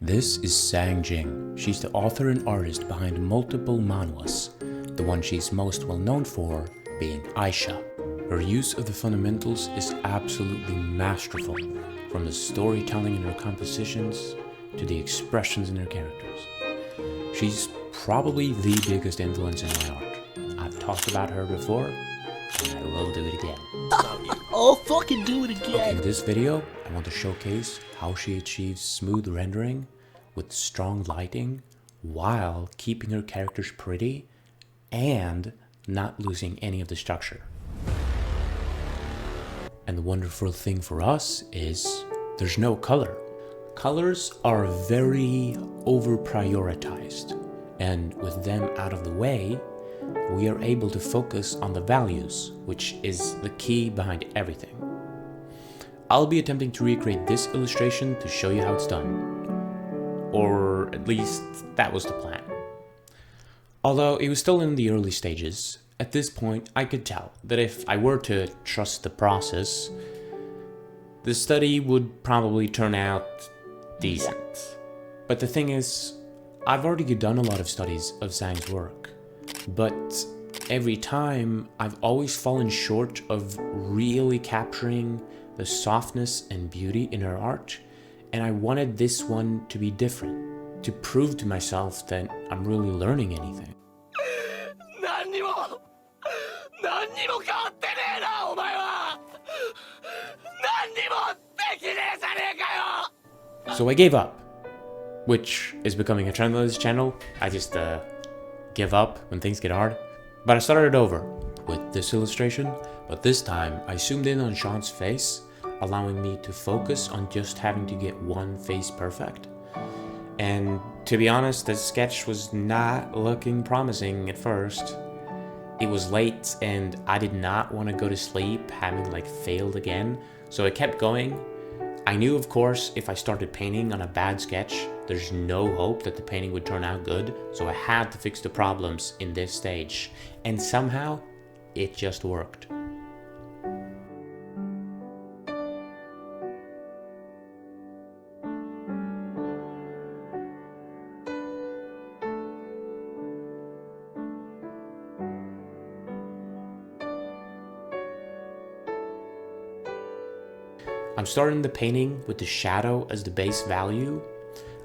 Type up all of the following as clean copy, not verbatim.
This is Sang Jing. She's the author and artist behind multiple manhwas, the one she's most well known for being Aisha. Her use of the fundamentals is absolutely masterful, from the storytelling in her compositions to the expressions in her characters. She's probably the biggest influence in my art. I've talked about her before, and I will do it again. Oh, fucking do it again! In this video, I want to showcase how she achieves smooth rendering with strong lighting while keeping her characters pretty and not losing any of the structure. And the wonderful thing for us is there's no color. Colors are very over-prioritized, and with them out of the way, we are able to focus on the values, which is the key behind everything. I'll be attempting to recreate this illustration to show you how it's done. Or at least that was the plan. Although it was still in the early stages, at this point I could tell that if I were to trust the process, the study would probably turn out decent. But the thing is, I've already done a lot of studies of Sang's work, but every time I've always fallen short of really capturing the softness and beauty in her art, and I wanted this one to be different, to prove to myself that I'm really learning anything. So I gave up, which is becoming a trend on this channel. I just give up when things get hard. But I started over with this illustration, but this time I zoomed in on Sean's face, allowing me to focus on just having to get one face perfect. And to be honest, the sketch was not looking promising at first. It was late and I did not want to go to sleep having failed again, so I kept going. I knew, of course, if I started painting on a bad sketch, there's no hope that the painting would turn out good, so I had to fix the problems in this stage. And somehow, it just worked. I'm starting the painting with the shadow as the base value.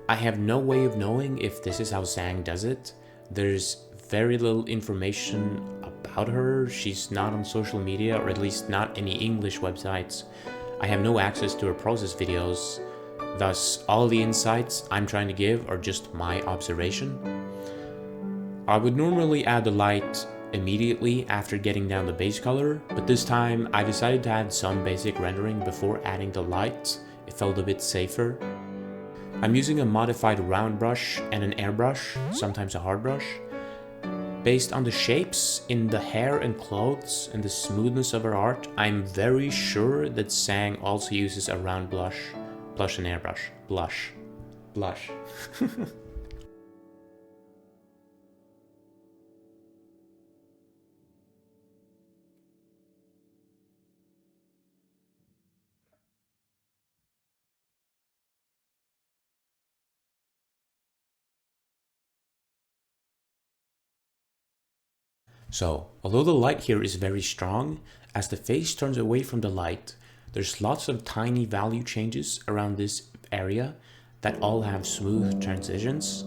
I have no way of knowing if this is how Sang does it. There's very little information about her. She's not on social media, or at least not any English websites. I have no access to her process videos. Thus, all the insights I'm trying to give are just my observation. I would normally add the light immediately after getting down the base color, but this time I decided to add some basic rendering before adding the light. It felt a bit safer. I'm using a modified round brush and an airbrush, sometimes a hard brush. Based on the shapes in the hair and clothes and the smoothness of her art, I'm very sure that Sang also uses a round blush and airbrush. Blush. So, although the light here is very strong, as the face turns away from the light, there's lots of tiny value changes around this area that all have smooth transitions.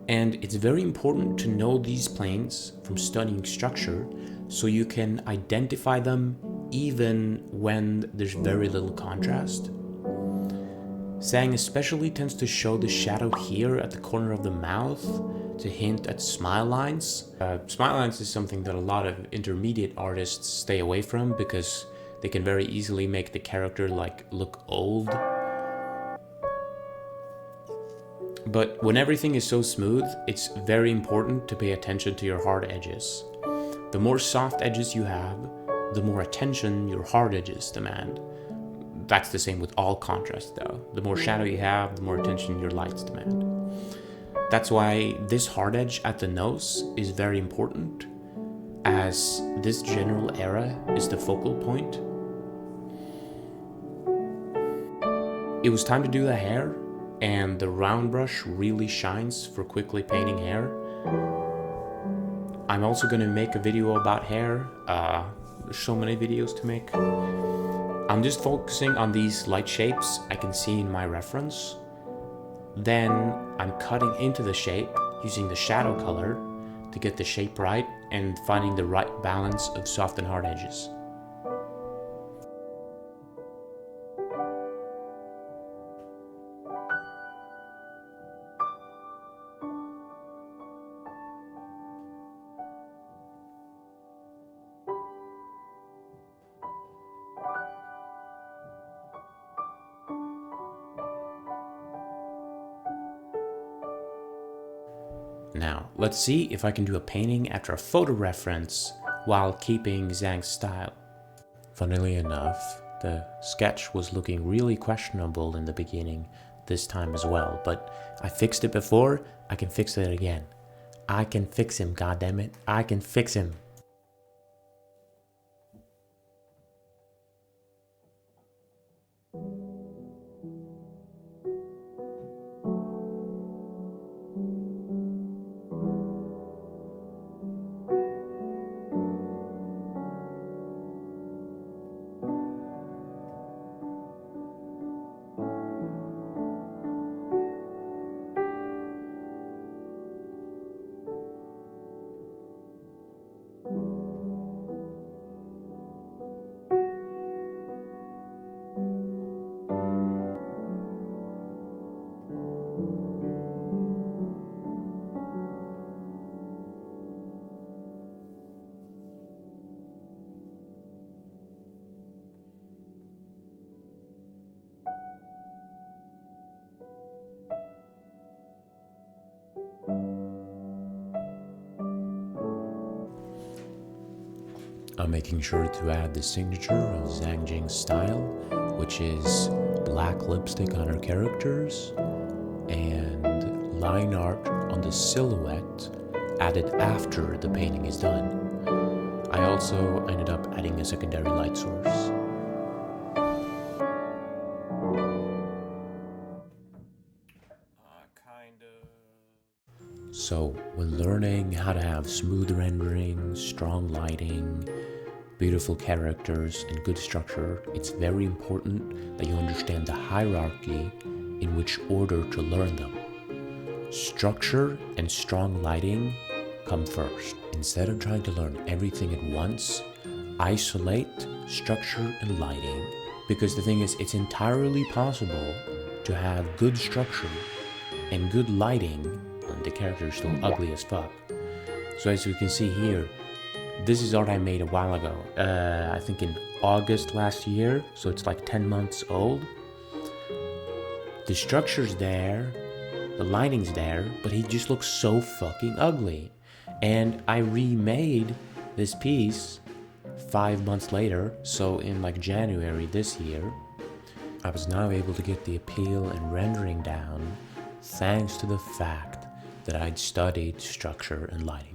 And it's very important to know these planes from studying structure so you can identify them even when there's very little contrast. Sang especially tends to show the shadow here at the corner of the mouth to hint at smile lines. Smile lines is something that a lot of intermediate artists stay away from because they can very easily make the character look old. But when everything is so smooth, it's very important to pay attention to your hard edges. The more soft edges you have, the more attention your hard edges demand. That's the same with all contrast though. The more shadow you have, the more attention your lights demand. That's why this hard edge at the nose is very important, as this general area is the focal point. It was time to do the hair, and the round brush really shines for quickly painting hair. I'm also gonna make a video about hair. There's so many videos to make. I'm just focusing on these light shapes I can see in my reference. Then I'm cutting into the shape using the shadow color to get the shape right and finding the right balance of soft and hard edges. Now, let's see if I can do a painting after a photo reference while keeping Zhang's style. Funnily enough, the sketch was looking really questionable in the beginning this time as well, but I fixed it before, I can fix it again. I can fix him, goddammit. I can fix him. I'm making sure to add the signature of Zhang Jing's style, which is black lipstick on her characters and line art on the silhouette added after the painting is done. I also ended up adding a secondary light source. So, when learning how to have smooth rendering, strong lighting, beautiful characters, and good structure, it's very important that you understand the hierarchy in which order to learn them. Structure and strong lighting come first. Instead of trying to learn everything at once, isolate structure and lighting, because the thing is, it's entirely possible to have good structure and good lighting and the character is still ugly as fuck. So as you can see here, this is art I made a while ago. I think in August last year, so it's like 10 months old. The structure's there, the lighting's there, but he just looks so fucking ugly. And I remade this piece 5 months later, so in like January this year, I was now able to get the appeal and rendering down thanks to the fact that I'd studied structure and lighting.